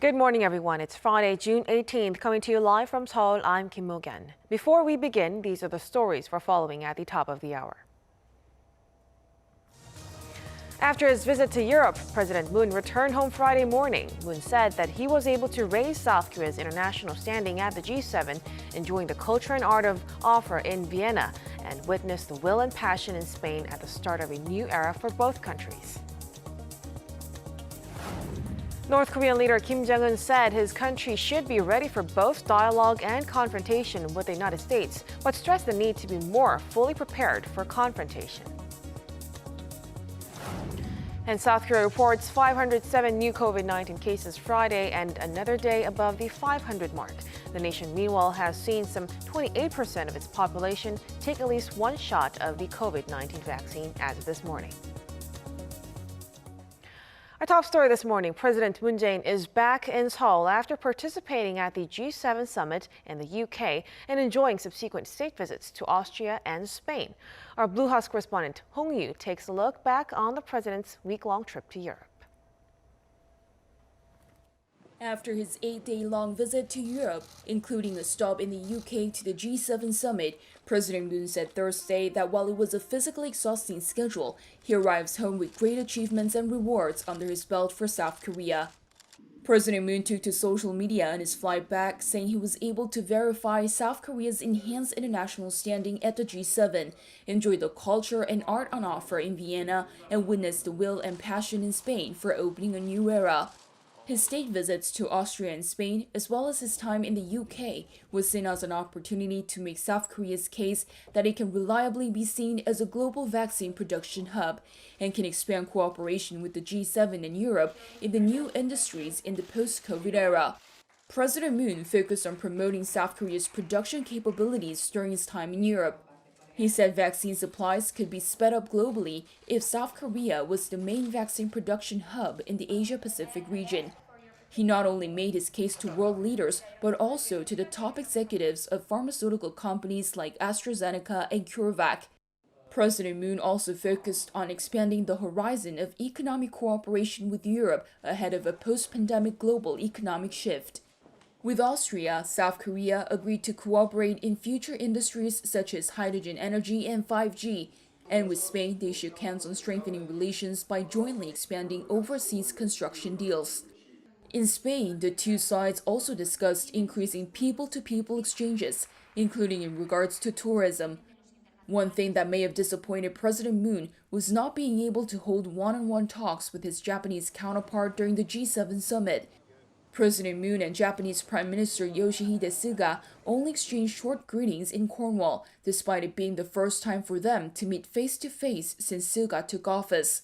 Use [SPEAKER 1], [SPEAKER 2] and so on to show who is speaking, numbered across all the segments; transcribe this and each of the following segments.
[SPEAKER 1] Good morning, everyone. It's Friday, June 18th, coming to you live from Seoul. I'm Kim Mo-gan. Before we begin, these are the stories we're following at the top of the hour. After his visit to Europe, President Moon returned home Friday morning. Moon said that he was able to raise South Korea's international standing at the G7, enjoying the culture and art of offer in Vienna, and witnessed the will and passion in Spain at the start of a new era for both countries. North Korean leader Kim Jong-un said his country should be ready for both dialogue and confrontation with the United States, but stressed the need to be more fully prepared for confrontation. And South Korea reports 507 new COVID-19 cases Friday and another day above the 500 mark. The nation, meanwhile, has seen some 28% of its population take at least one shot of the COVID-19 vaccine as of this morning. Our top story this morning, President Moon Jae-in is back in Seoul after participating at the G7 summit in the UK and enjoying subsequent state visits to Austria and Spain. Our Blue House correspondent Hong Yu takes a look back on the president's week-long trip to Europe.
[SPEAKER 2] After his 8-day-long visit to Europe, including a stop in the UK to the G7 summit, President Moon said Thursday that while it was a physically exhausting schedule, he arrives home with great achievements and rewards under his belt for South Korea. President Moon took to social media on his flight back, saying he was able to verify South Korea's enhanced international standing at the G7, enjoy the culture and art on offer in Vienna, and witness the will and passion in Spain for opening a new era. His state visits to Austria and Spain, as well as his time in the UK, was seen as an opportunity to make South Korea's case that it can reliably be seen as a global vaccine production hub and can expand cooperation with the G7 and Europe in the new industries in the post-COVID era. President Moon focused on promoting South Korea's production capabilities during his time in Europe. He said vaccine supplies could be sped up globally if South Korea was the main vaccine production hub in the Asia-Pacific region. He not only made his case to world leaders, but also to the top executives of pharmaceutical companies like AstraZeneca and CureVac. President Moon also focused on expanding the horizon of economic cooperation with Europe ahead of a post-pandemic global economic shift. With Austria, South Korea agreed to cooperate in future industries such as hydrogen energy and 5G. And with Spain, they shook hands on strengthening relations by jointly expanding overseas construction deals. In Spain, the two sides also discussed increasing people-to-people exchanges, including in regards to tourism. One thing that may have disappointed President Moon was not being able to hold one-on-one talks with his Japanese counterpart during the G7 summit. President Moon and Japanese Prime Minister Yoshihide Suga only exchanged short greetings in Cornwall, despite it being the first time for them to meet face-to-face since Suga took office.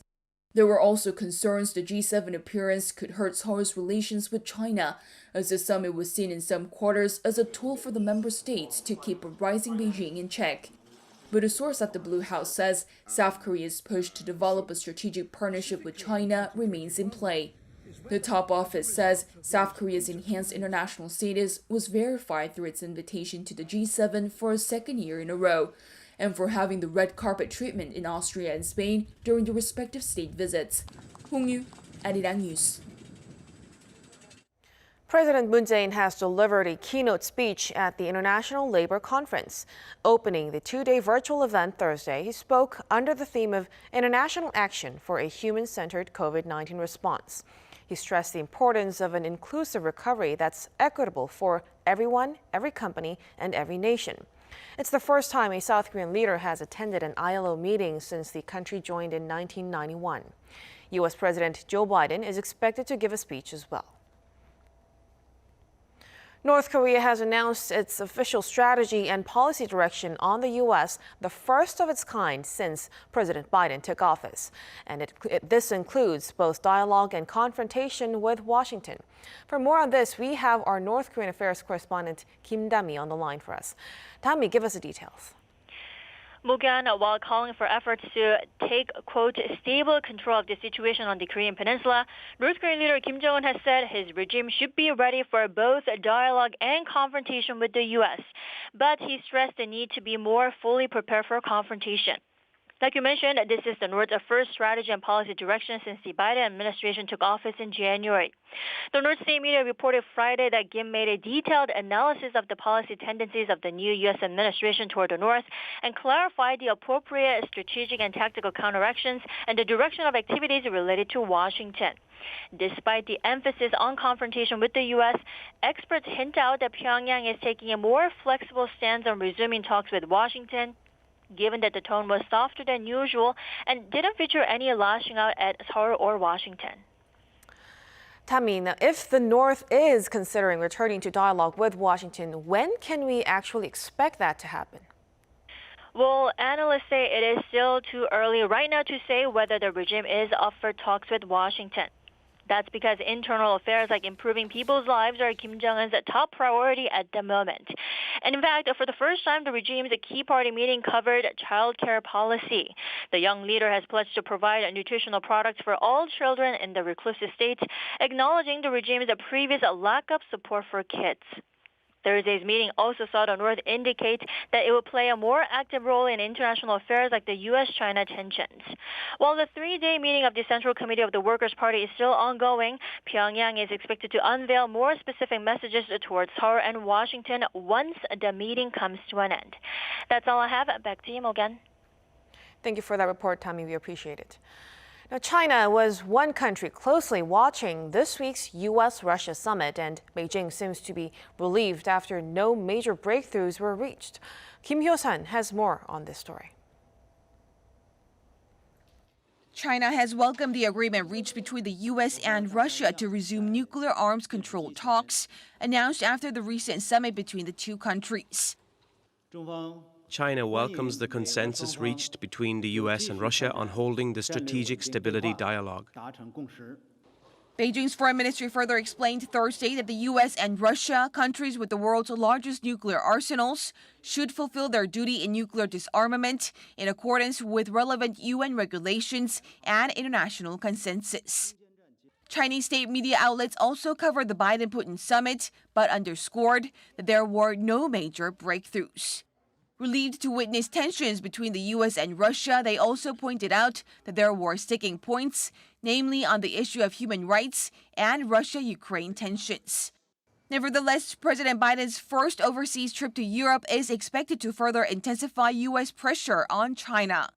[SPEAKER 2] There were also concerns the G7 appearance could hurt Seoul's relations with China, as the summit was seen in some quarters as a tool for the member states to keep a rising Beijing in check. But a source at the Blue House says South Korea's push to develop a strategic partnership with China remains in play. The top office says South Korea's enhanced international status was verified through its invitation to the G7 for a second year in a row, and for having the red carpet treatment in Austria and Spain during the respective state visits. Hong Yu, Arirang News.
[SPEAKER 1] President Moon Jae-in has delivered a keynote speech at the International Labour Conference. Opening the two-day virtual event Thursday, he spoke under the theme of International Action for a Human-Centered COVID-19 Response. He stressed the importance of an inclusive recovery that's equitable for everyone, every company, and every nation. It's the first time a South Korean leader has attended an ILO meeting since the country joined in 1991. U.S. President Joe Biden is expected to give a speech as well. North Korea has announced its official strategy and policy direction on the U.S., the first of its kind since President Biden took office. And this includes both dialogue and confrontation with Washington. For more on this, we have our North Korean affairs correspondent Kim Dami on the line for us. Dami, give us the details.
[SPEAKER 3] Mo-gan, while calling for efforts to take, quote, stable control of the situation on the Korean peninsula, North Korean leader Kim Jong-un has said his regime should be ready for both dialogue and confrontation with the U.S. But he stressed the need to be more fully prepared for confrontation. Like you mentioned, this is the North's first strategy and policy direction since the Biden administration took office in January. The North State media reported Friday that Kim made a detailed analysis of the policy tendencies of the new U.S. administration toward the North and clarified the appropriate strategic and tactical counteractions and the direction of activities related to Washington. Despite the emphasis on confrontation with the U.S., experts hint out that Pyongyang is taking a more flexible stance on resuming talks with Washington, given that the tone was softer than usual and didn't feature any lashing out at Seoul or Washington.
[SPEAKER 1] Tammy, now if the North is considering returning to dialogue with Washington, when can we actually expect that to happen?
[SPEAKER 3] Well, analysts say it is still too early right now to say whether the regime is up for talks with Washington. That's because internal affairs like improving people's lives are Kim Jong-un's top priority at the moment. And in fact, for the first time, the regime's key party meeting covered child care policy. The young leader has pledged to provide nutritional products for all children in the reclusive states, acknowledging the regime's previous lack of support for kids. Thursday's meeting also saw the North indicate that it will play a more active role in international affairs like the U.S.-China tensions. While the three-day meeting of the Central Committee of the Workers' Party is still ongoing, Pyongyang is expected to unveil more specific messages towards Seoul and Washington once the meeting comes to an end. That's all I have. Back to you, Morgan.
[SPEAKER 1] Thank you for that report, Tammy. We appreciate it. Now, China was one country closely watching this week's U.S. Russia summit, and Beijing seems to be relieved after no major breakthroughs were reached. Kim Hyo-sun has more on this story.
[SPEAKER 4] China has welcomed the agreement reached between the U.S. and Russia to resume nuclear arms control talks, announced after the recent summit between the two countries.
[SPEAKER 5] China welcomes the consensus reached between the U.S. and Russia on holding the strategic stability dialogue.
[SPEAKER 4] Beijing's foreign ministry further explained Thursday that the U.S. and Russia, countries with the world's largest nuclear arsenals, should fulfill their duty in nuclear disarmament in accordance with relevant UN regulations and international consensus. Chinese state media outlets also covered the Biden-Putin summit, but underscored that there were no major breakthroughs. Relieved to witness tensions between the U.S. and Russia, they also pointed out that there were sticking points, namely on the issue of human rights and Russia-Ukraine tensions. Nevertheless, President Biden's first overseas trip to Europe is expected to further intensify U.S. pressure on China.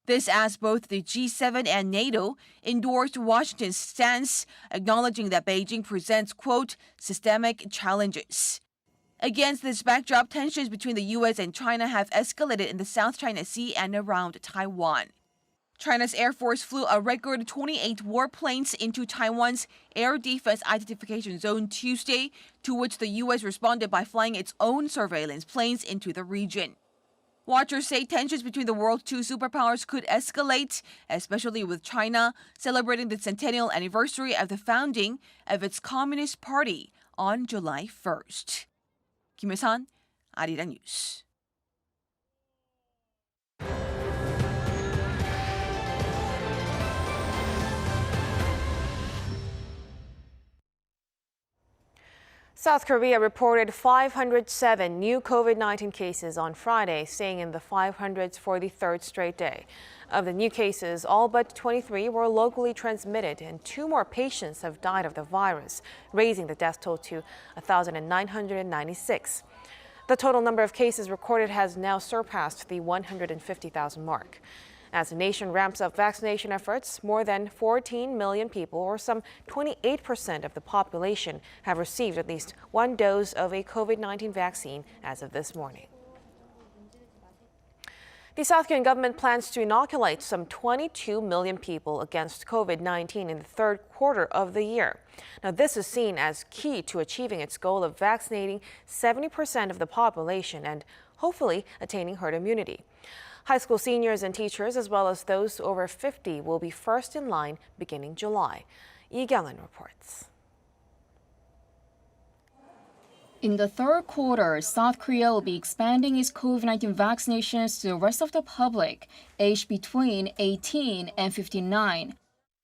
[SPEAKER 4] This as both the G7 and NATO endorsed Washington's stance, acknowledging that Beijing presents, quote, systemic challenges. Against this backdrop, tensions between the U.S. and China have escalated in the South China Sea and around Taiwan. China's Air Force flew a record 28 warplanes into Taiwan's Air Defense Identification Zone Tuesday, to which the U.S. responded by flying its own surveillance planes into the region. Watchers say tensions between the world's two superpowers could escalate, especially with China celebrating the centennial anniversary of the founding of its Communist Party on July 1st. Kim Hyo-sun, Arirang News.
[SPEAKER 1] South Korea reported 507 new COVID-19 cases on Friday, staying in the 500s for the third straight day. Of the new cases, all but 23 were locally transmitted, and 2 more patients have died of the virus, raising the death toll to 1,996. The total number of cases recorded has now surpassed the 150,000 mark. As the nation ramps up vaccination efforts, more than 14 million people, or some 28% of the population, have received at least one dose of a COVID-19 vaccine as of this morning. The South Korean government plans to inoculate some 22 million people against COVID-19 in the third quarter of the year. Now, this is seen as key to achieving its goal of vaccinating 70% of the population and hopefully attaining herd immunity. High school seniors and teachers, as well as those over 50, will be first in line beginning July. Lee Kyung-un reports.
[SPEAKER 6] In the third quarter, South Korea will be expanding its COVID-19 vaccinations to the rest of the public aged between 18 and 59.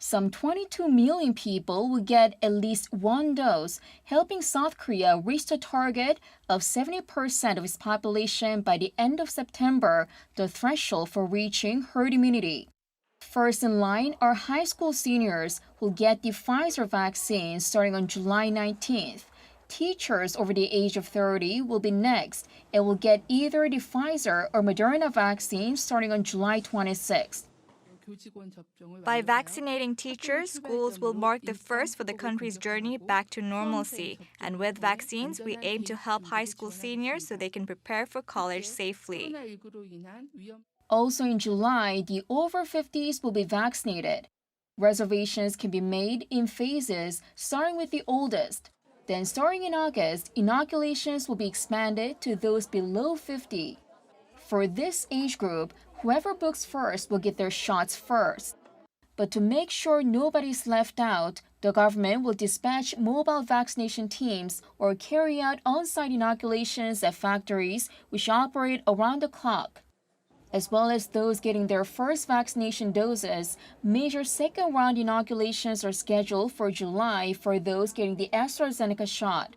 [SPEAKER 6] Some 22 million people will get at least one dose, helping South Korea reach the target of 70% of its population by the end of September, the threshold for reaching herd immunity. First in line are high school seniors who will get the Pfizer vaccine starting on July 19th. Teachers over the age of 30 will be next and will get either the Pfizer or Moderna vaccine starting on July 26th.
[SPEAKER 7] By vaccinating teachers, schools will mark the first for the country's journey back to normalcy. And with vaccines, we aim to help high school seniors so they can prepare for college safely.
[SPEAKER 6] Also in July, the over 50s will be vaccinated. Reservations can be made in phases, starting with the oldest. Then starting in August, inoculations will be expanded to those below 50. For this age group, whoever books first will get their shots first. But to make sure nobody's left out, the government will dispatch mobile vaccination teams or carry out on-site inoculations at factories which operate around the clock. As well as those getting their first vaccination doses, major second-round inoculations are scheduled for July for those getting the AstraZeneca shot.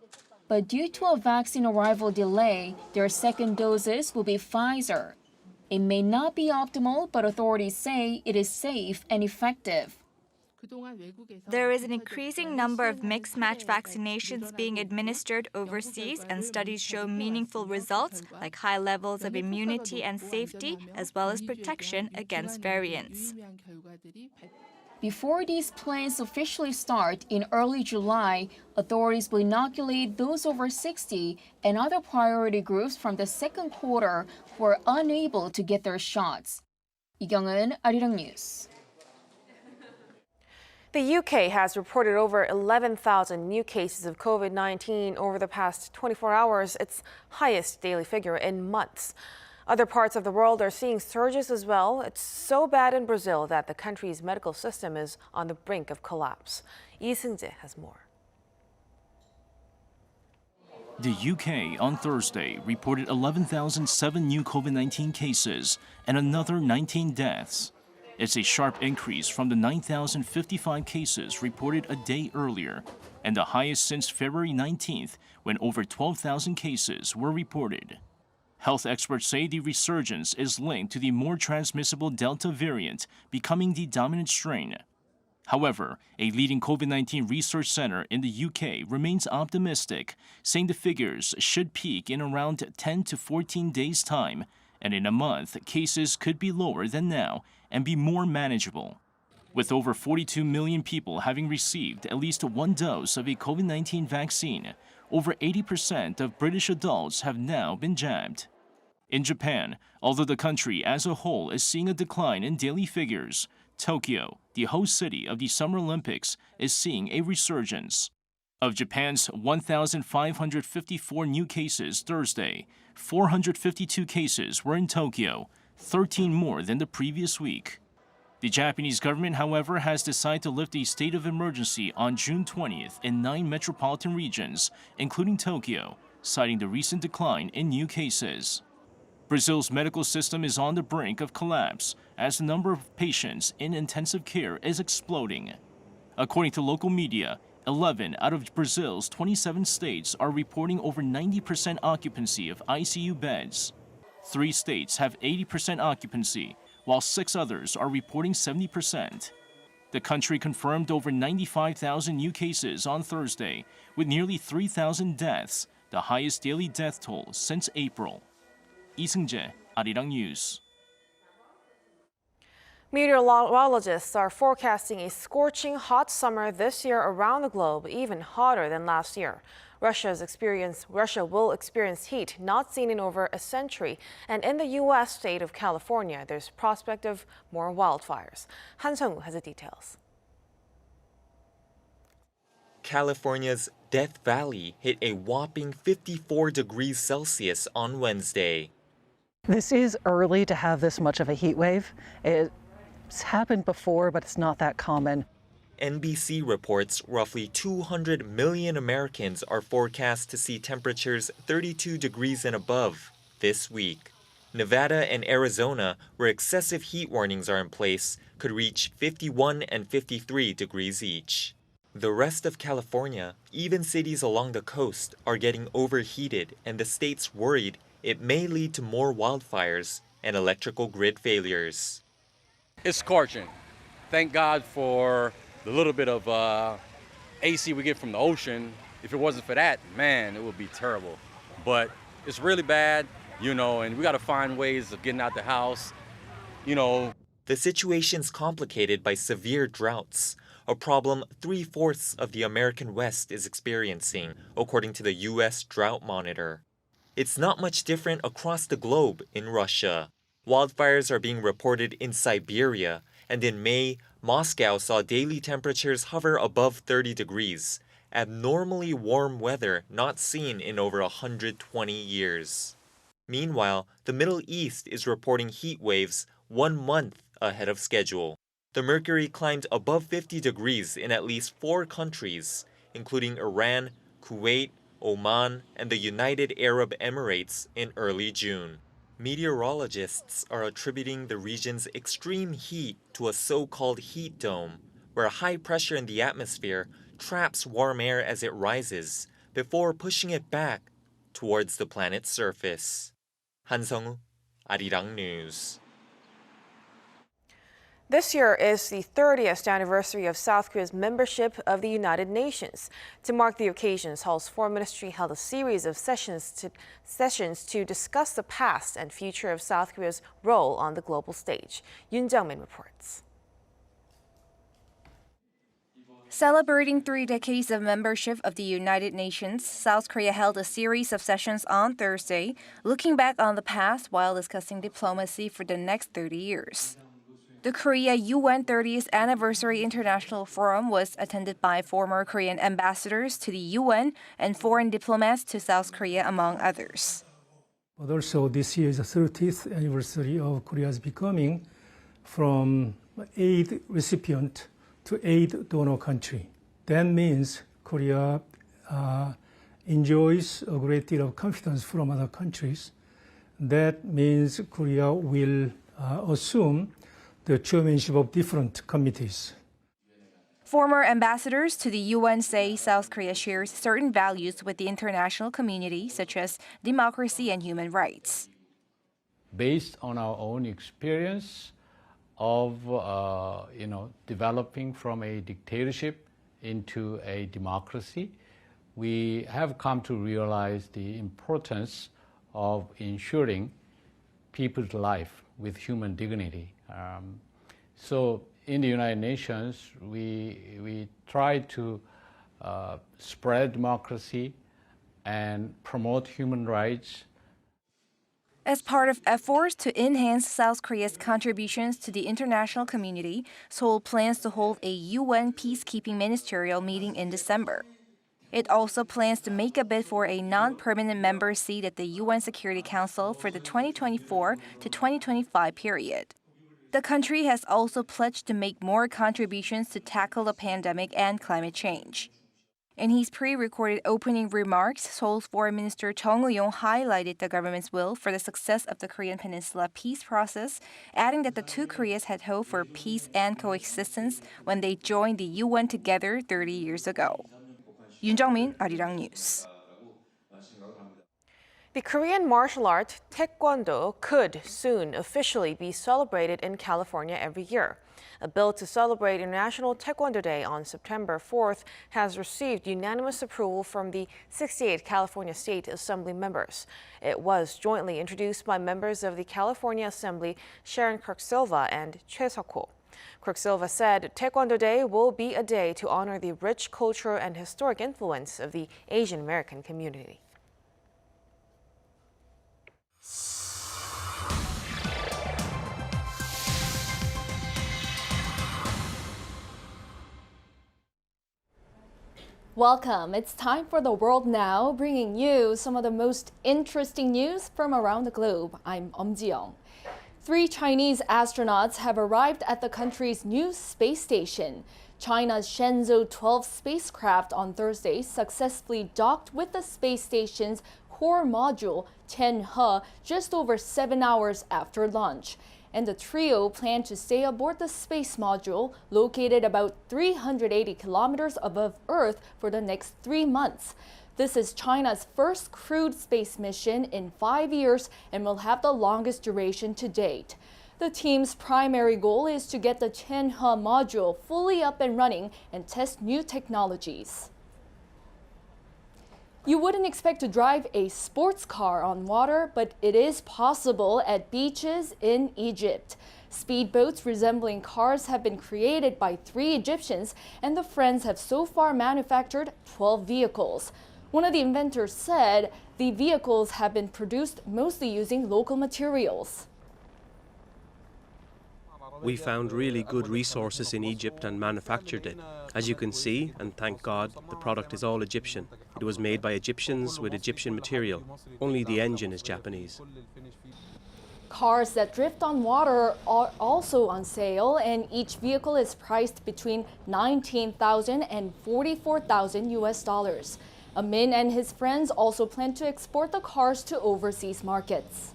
[SPEAKER 6] But due to a vaccine arrival delay, their second doses will be Pfizer. It may not be optimal, but authorities say it is safe and effective.
[SPEAKER 7] There is an increasing number of mixed-match vaccinations being administered overseas, and studies show meaningful results like high levels of immunity and safety, as well as protection against variants.
[SPEAKER 6] Before these plans officially start in early July, authorities will inoculate those over 60 and other priority groups from the second quarter who are unable to get their shots. 이경은, Arirang News.
[SPEAKER 1] The UK has reported over 11,000 new cases of COVID-19 over the past 24 hours, its highest daily figure in months. Other parts of the world are seeing surges as well. It's so bad in Brazil that the country's medical system is on the brink of collapse. Lee Seung-jae has more.
[SPEAKER 8] The UK on Thursday reported 11,007 new COVID-19 cases and another 19 deaths. It's a sharp increase from the 9,055 cases reported a day earlier, and the highest since February 19th, when over 12,000 cases were reported. Health experts say the resurgence is linked to the more transmissible Delta variant becoming the dominant strain. However, a leading COVID-19 research center in the UK remains optimistic, saying the figures should peak in around 10 to 14 days' time, and in a month, cases could be lower than now and be more manageable. With over 42 million people having received at least one dose of a COVID-19 vaccine, over 80% of British adults have now been jabbed. In Japan, although the country as a whole is seeing a decline in daily figures, Tokyo, the host city of the Summer Olympics, is seeing a resurgence. Of Japan's 1,554 new cases Thursday, 452 cases were in Tokyo, 13 more than the previous week. The Japanese government, however, has decided to lift a state of emergency on June 20th in 9 metropolitan regions, including Tokyo, citing the recent decline in new cases. Brazil's medical system is on the brink of collapse as the number of patients in intensive care is exploding. According to local media, 11 out of Brazil's 27 states are reporting over 90% occupancy of ICU beds. 3 states have 80% occupancy, while 6 others are reporting 70%. The country confirmed over 95,000 new cases on Thursday, with nearly 3,000 deaths, the highest daily death toll since April. Lee Seung-jae, Arirang News.
[SPEAKER 1] Meteorologists are forecasting a scorching hot summer this year around the globe, even hotter than last year. Russia will experience heat not seen in over a century, and in the U.S. state of California, there's prospect of more wildfires. Han Sung-woo has the details.
[SPEAKER 9] California's Death Valley hit a whopping 54 degrees Celsius on Wednesday.
[SPEAKER 10] This is early to have this much of a heat wave. It's happened before, but it's not that common.
[SPEAKER 9] NBC reports roughly 200 million Americans are forecast to see temperatures 32 degrees and above this week. Nevada and Arizona, where excessive heat warnings are in place, could reach 51 and 53 degrees each. The rest of California, even cities along the coast, are getting overheated, and the state's worried it may lead to more wildfires and electrical grid failures.
[SPEAKER 11] It's scorching. Thank God for the little bit of AC we get from the ocean. If it wasn't for that, man, it would be terrible. But it's really bad, and we got to find ways of getting out the house,
[SPEAKER 9] The situation's complicated by severe droughts, a problem 3/4 of the American West is experiencing, according to the U.S. Drought Monitor. It's not much different across the globe in Russia. Wildfires are being reported in Siberia, and in May, Moscow saw daily temperatures hover above 30 degrees, abnormally warm weather not seen in over 120 years. Meanwhile, the Middle East is reporting heat waves 1 month ahead of schedule. The mercury climbed above 50 degrees in at least 4 countries, including Iran, Kuwait, Oman, and the United Arab Emirates in early June. Meteorologists are attributing the region's extreme heat to a so-called heat dome, where high pressure in the atmosphere traps warm air as it rises before pushing it back towards the planet's surface. 한성우, Arirang News.
[SPEAKER 1] This year is the 30th anniversary of South Korea's membership of the United Nations. To mark the occasion, Seoul's Foreign Ministry held a series of sessions to discuss the past and future of South Korea's role on the global stage. Yoon Jung-min reports.
[SPEAKER 12] Celebrating 3 decades of membership of the United Nations, South Korea held a series of sessions on Thursday, looking back on the past while discussing diplomacy for the next 30 years. The Korea UN 30th Anniversary International Forum was attended by former Korean ambassadors to the UN and foreign diplomats to South Korea, among others.
[SPEAKER 13] But also this year is the 30th anniversary of Korea's becoming from aid recipient to aid donor country. That means Korea enjoys a great deal of confidence from other countries. That means Korea will assume the chairmanship of different committees.
[SPEAKER 12] Former ambassadors to the UN say South Korea shares certain values with the international community, such as democracy and human rights.
[SPEAKER 14] Based on our own experience of developing from a dictatorship into a democracy, we have come to realize the importance of ensuring people's life with human dignity. So in the United Nations, we try to spread democracy and promote human rights.
[SPEAKER 12] As part of efforts to enhance South Korea's contributions to the international community, Seoul plans to hold a UN peacekeeping ministerial meeting in December. It also plans to make a bid for a non-permanent member seat at the UN Security Council for the 2024 to 2025 period. The country has also pledged to make more contributions to tackle the pandemic and climate change. In his pre-recorded opening remarks, Seoul's Foreign Minister Jong-un highlighted the government's will for the success of the Korean Peninsula peace process, adding that the two Koreas had hoped for peace and coexistence when they joined the UN together 30 years ago. Yoon Jung-min, Arirang News.
[SPEAKER 1] The Korean martial art Taekwondo could soon officially be celebrated in California every year. A bill to celebrate International Taekwondo Day on September 4th has received unanimous approval from the 68 California State Assembly members. It was jointly introduced by members of the California Assembly Sharon Kirk-Silva and Choi Seok-ho. Kirk-Silva said Taekwondo Day will be a day to honor the rich cultural and historic influence of the Asian American community.
[SPEAKER 15] Welcome. It's time for The World Now, bringing you some of the most interesting news from around the globe. I'm Ji-young. 3 Chinese astronauts have arrived at the country's new space station. China's Shenzhou 12 spacecraft on Thursday successfully docked with the space station's core module Tianhe just over 7 hours after launch. And the trio plan to stay aboard the space module located about 380 kilometers above Earth for the next 3 months. This is China's first crewed space mission in 5 years and will have the longest duration to date. The team's primary goal is to get the Tianhe module fully up and running and test new technologies. You wouldn't expect to drive a sports car on water, but it is possible at beaches in Egypt. Speedboats resembling cars have been created by 3 Egyptians, and the Friends have so far manufactured 12 vehicles. One of the inventors said the vehicles have been produced mostly using local materials.
[SPEAKER 5] We found really good resources in Egypt and manufactured it. As you can see, and thank God, the product is all Egyptian. It was made by Egyptians with Egyptian material. Only the engine is Japanese.
[SPEAKER 15] Cars that drift on water are also on sale, and each vehicle is priced between $19,000 and $44,000 US. Amin and his friends also plan to export the cars to overseas markets.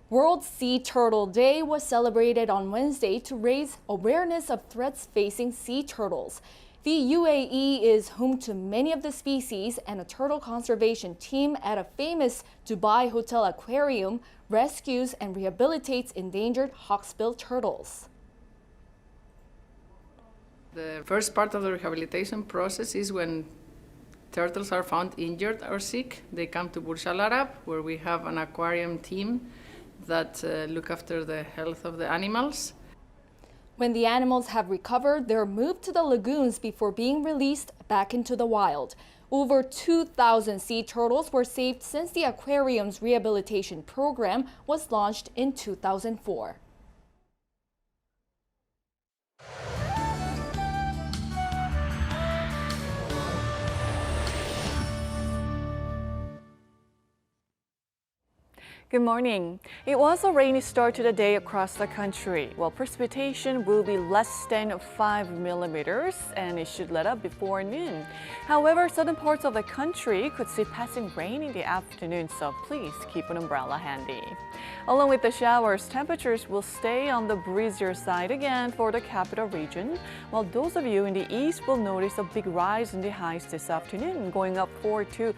[SPEAKER 15] World Sea Turtle Day was celebrated on Wednesday to raise awareness of threats facing sea turtles. The UAE is home to many of the species, and a turtle conservation team at a famous Dubai hotel aquarium rescues and rehabilitates endangered hawksbill turtles.
[SPEAKER 16] The first part of the rehabilitation process is when turtles are found injured or sick. They come to Burj Al Arab, where we have an aquarium team that look after the health of the animals.
[SPEAKER 15] When the animals have recovered, they're moved to the lagoons before being released back into the wild. Over 2,000 sea turtles were saved since the aquarium's rehabilitation program was launched in 2004.
[SPEAKER 17] Good morning. It was a rainy start to the day across the country. Well, precipitation will be less than 5 millimeters and it should let up before noon. However, southern parts of the country could see passing rain in the afternoon, so please keep an umbrella handy. Along with the showers, temperatures will stay on the breezier side again for the capital region, while those of you in the east will notice a big rise in the highs this afternoon, going up 4 to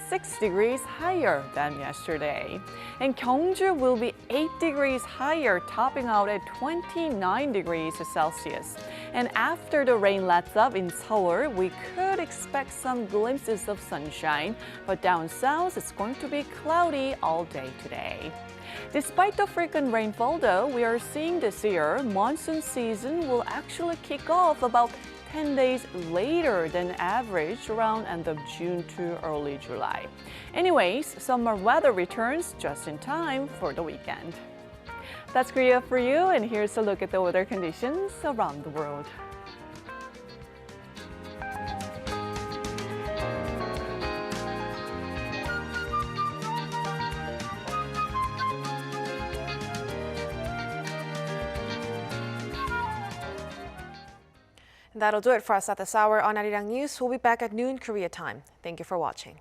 [SPEAKER 17] 6 degrees higher than yesterday. And Gyeongju will be 8 degrees higher, topping out at 29 degrees Celsius. And after the rain lets up in Seoul, we could expect some glimpses of sunshine, but down south it's going to be cloudy all day today. Despite the frequent rainfall, though, we are seeing this year monsoon season will actually kick off about 10 days later than average, around end of June to early July. Anyways, summer weather returns just in time for the weekend. That's Korea for you, and here's a look at the weather conditions around the world.
[SPEAKER 1] That'll do it for us at this hour on Arirang News. We'll be back at noon Korea time. Thank you for watching.